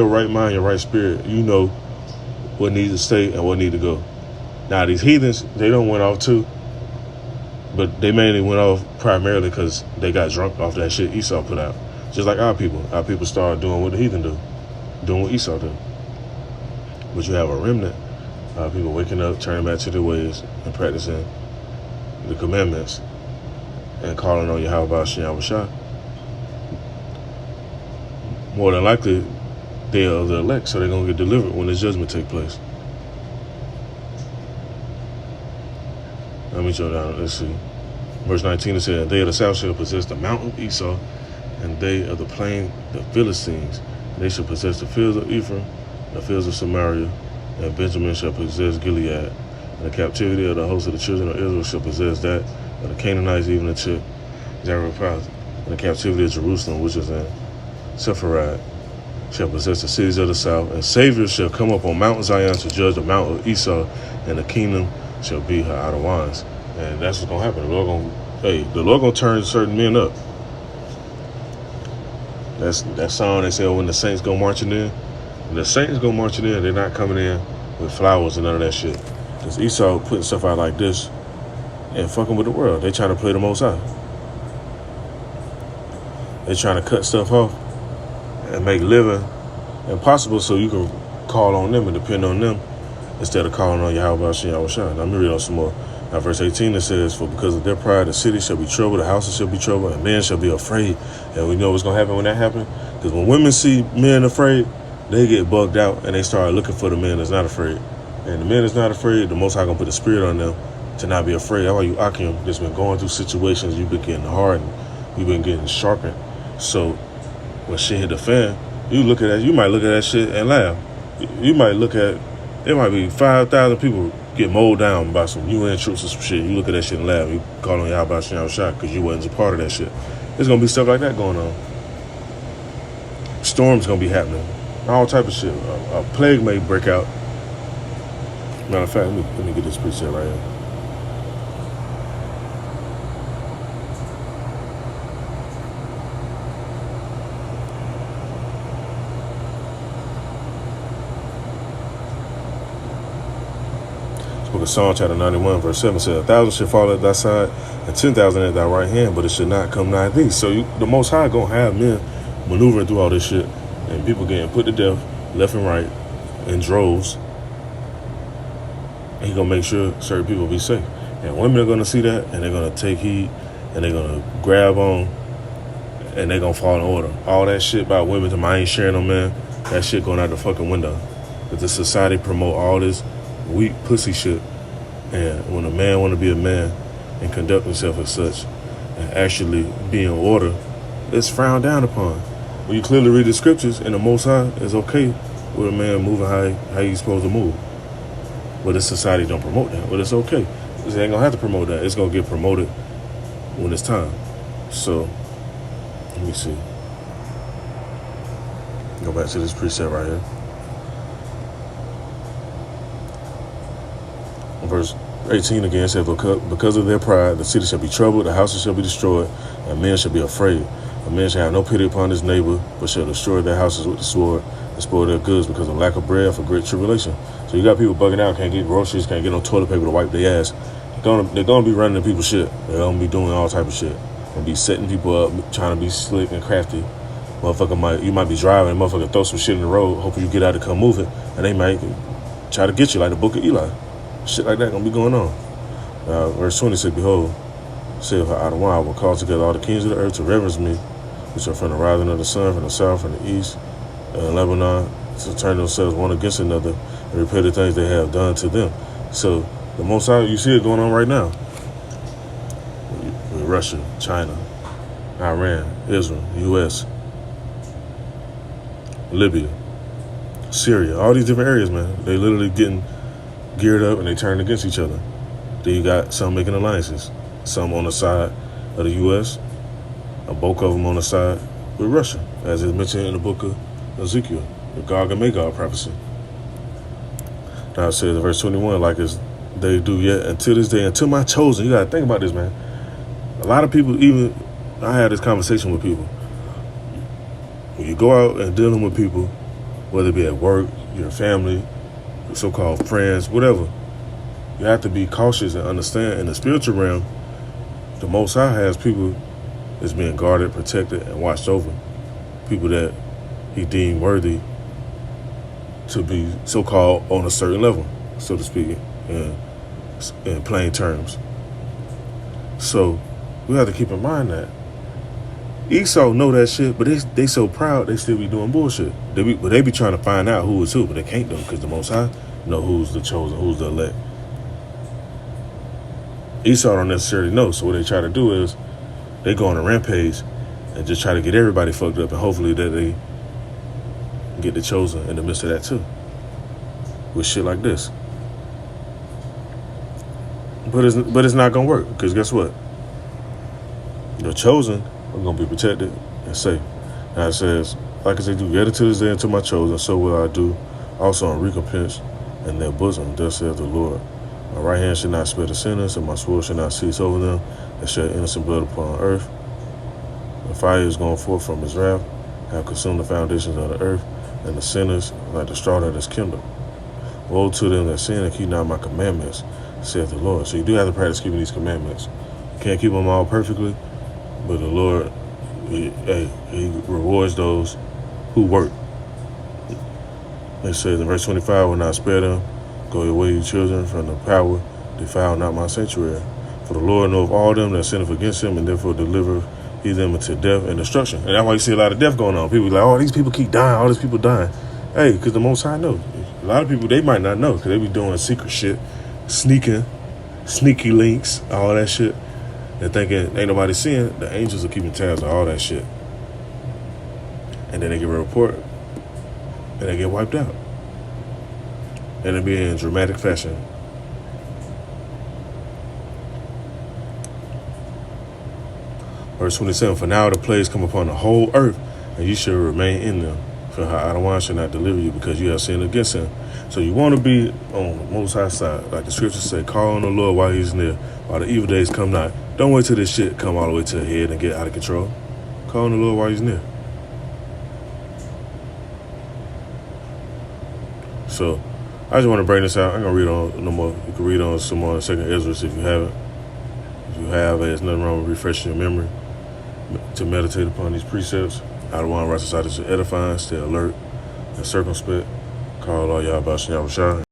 your right mind, your right spirit, you know what needs to stay and what needs to go. Now, these heathens, they don't went off too, but they mainly went off primarily because they got drunk off that shit Esau put out. Just like our people. Our people started doing what the heathen do, doing what Esau do. But you have a remnant, people waking up, turning back to their ways, and practicing the commandments, and calling on Yahweh Shem Shah. More than likely, they are the elect, so they're going to get delivered when the judgment take place. Let me show down. Let's see. Verse 19, it says, they of the south shall possess the mountain of Esau, and they of the plain, the Philistines. They shall possess the fields of Ephraim, the fields of Samaria, and Benjamin shall possess Gilead. And the captivity of the host of the children of Israel shall possess that, and the Canaanites, even the chip, Zarephath. And the captivity of Jerusalem, which is in Sepharad, shall possess the cities of the south, and saviors shall come up on Mount Zion to judge the mount of Esau, and the kingdom shall be her outer ones. And that's what's gonna happen. The Lord gonna turn certain men up. That's that song they say, oh, when the saints go marching in. When the saints go marching in, they're not coming in with flowers and none of that shit. Because Esau putting stuff out like this and fucking with the world. They trying to play the Most High. They trying to cut stuff off and make living impossible so you can call on them and depend on them instead of calling on Yahweh Shem Shah. Now, let me read on some more. Now, verse 18, it says, for because of their pride, the city shall be troubled, the houses shall be troubled, and men shall be afraid. And we know what's going to happen when that happens. Because when women see men afraid, they get bugged out and they start looking for the men that's not afraid. And the men that's not afraid, the Most High going to put the spirit on them to not be afraid. That's why you, Akim, just been going through situations, you've been getting hardened, you've been getting sharpened. So when shit hit the fan, you might look at that shit and laugh. You might look at, it might be 5,000 people get mowed down by some UN troops or some shit. You look at that shit and laugh. You call on Yahweh Shem Shah because you wasn't a part of that shit. There's going to be stuff like that going on. Storms going to be happening. All type of shit. A plague may break out. Matter of fact, let me get this preset right here. Book of Psalm chapter 91 verse 7 says, 1,000 shall fall at thy side and 10,000 at thy right hand, but it should not come nigh thee. So the Most High gonna have men maneuvering through all this shit and people getting put to death left and right in droves. And he gonna make sure certain people be safe. And women are gonna see that and they're gonna take heed and they're gonna grab on and they're gonna fall in order. All that shit about women to I ain't sharing no man, that shit going out the fucking window. But the society promote all this weak pussy shit, and when a man want to be a man and conduct himself as such and actually be in order, it's frowned down upon. When you clearly read the scriptures and the Most High is okay with a man moving how he's supposed to move, but this society don't promote that. But it's okay. It ain't gonna have to promote that. It's gonna get promoted when it's time. So let me see. Go back to this preset right here. Verse 18 again said, because of their pride, the city shall be troubled, the houses shall be destroyed, and men shall be afraid. A man shall have no pity upon his neighbor, but shall destroy their houses with the sword and spoil their goods because of lack of bread for great tribulation. So you got people bugging out, can't get groceries, can't get no toilet paper to wipe their ass. They're gonna be running people's shit. They're gonna be doing all type of shit. They'll be setting people up, trying to be slick and crafty. You might be driving, motherfucker throw some shit in the road, hoping you get out to come move it, and they might try to get you like the book of Eli. Shit like that gonna be going on. Verse 20 said, behold, say if I will call together all the kings of the earth to reverence me, which are from the rising of the sun, from the south, from the east, Lebanon, to turn themselves one against another and repay the things they have done to them. So the Most High, you see it going on right now. With Russia, China, Iran, Israel, U.S., Libya, Syria, all these different areas, man. They literally getting geared up and they turn against each other. Then you got some making alliances, some on the side of the U.S., a bulk of them on the side with Russia, as is mentioned in the book of Ezekiel, the Gog and Magog prophecy. Now it says in verse 21, like as they do yet until this day, until my chosen. You got to think about this, man. A lot of people, even I had this conversation with people. When you go out and dealing with people, whether it be at work, your family, so-called friends, whatever. You have to be cautious and understand in the spiritual realm, the Most High has people that's being guarded, protected, and watched over. People that he deemed worthy to be so-called on a certain level, so to speak, in plain terms. So we have to keep in mind that Esau know that shit, but they so proud they still be doing bullshit. They be trying to find out who is who, but they can't though, because the Most High know who's the chosen, who's the elect. Esau don't necessarily know, so what they try to do is they go on a rampage and just try to get everybody fucked up, and hopefully that they get the chosen in the midst of that too, with shit like this. But it's not gonna work, because guess what? The chosen are gonna be protected and safe. Now it says, like I said, do get it to this day unto my chosen, so will I do also in recompense in their bosom, thus saith the Lord. My right hand shall not spare the sinners, and my sword shall not cease over them that shed innocent blood upon earth. The fire is going forth from his wrath, have consumed the foundations of the earth, and the sinners like the straw that is kindled. Woe to them that sin and keep not my commandments, saith the Lord. So you do have to practice keeping these commandments. You can't keep them all perfectly, but the Lord, he rewards those who work. It says in verse 25, will not spare them. Go your way, you children, from the power, defile not my sanctuary. For the Lord knoweth all them that sinneth against him, and therefore deliver he them into death and destruction. And that's why you see a lot of death going on. People be like, oh, these people keep dying, all these people dying. Hey, because the Most High knows. A lot of people, they might not know, because they be doing secret shit, sneaky links, all that shit, and thinking ain't nobody seeing. The angels are keeping tabs on all that shit. And then they get a report, and they get wiped out. And it be in dramatic fashion. Verse 27, for now the plagues come upon the whole earth, and you shall remain in them. For Adonai shall not deliver you, because you have sinned against him. So you want to be on the Most High side. Like the scriptures say, call on the Lord while he's near, while the evil days come not. Don't wait till this shit come all the way to the head and get out of control. Call on the Lord while he's near. So I just want to bring this out. I'm going to read on no more. You can read on some more in 2nd Ezra if you haven't. If you have, there's nothing wrong with refreshing your memory to meditate upon these precepts. Adonai right society to edify, stay alert and circumspect. Call all y'all about Shem Shah.